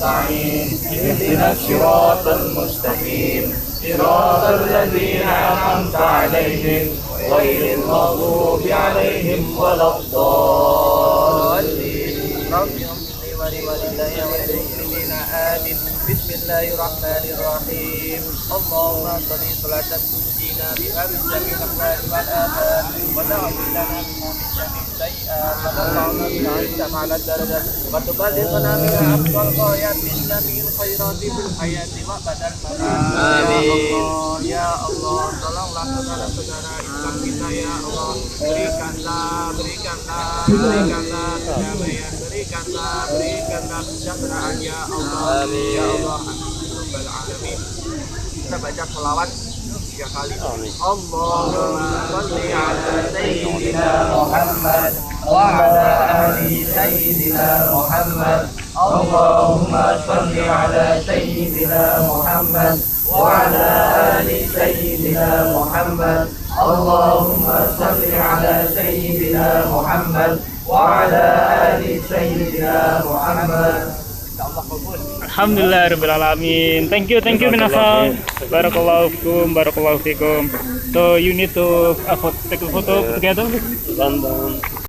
نستعين اهدنا الصراط المستقيم صراط الذين أنعمت عليهم غير المغضوب عليهم ولا الضالين. رب اغفر لي ولوالدي وللمؤمنين آمين. بسم الله الرحمن الرحيم. اللهم صل صلاة تنجينا بها من جميع الأحوال والآفات وتعفو لنا بها من جميع السيئات وترفعنا بها عندك على الدرجات وتبلغنا بها أفضل الغايات من جميع الخيرات في الحياة وبعد الممات. آمين. يا الله tolonglah saudara-saudara Islam kita ya Allah, berikanlah kedamaian, berikanlah kesejahteraan ya Allah. Amin. Ya Allah, amin rabbal alamin. Kita baca selawat 3 kali. Allahumma shalli ala sayyidina Muhammad wa ala ali sayyidina Muhammad. Allahumma shalli ala sayyidina Muhammad wa ala ali sayyidina Muhammad. Allahumma shalli ala sayyidina Muhammad wa ala ali sayyidina Muhammad. Insyaallah kabul. Alhamdulillah alamin. Thank you Minasang. Barakallahu fikum. So you need to take a photo together.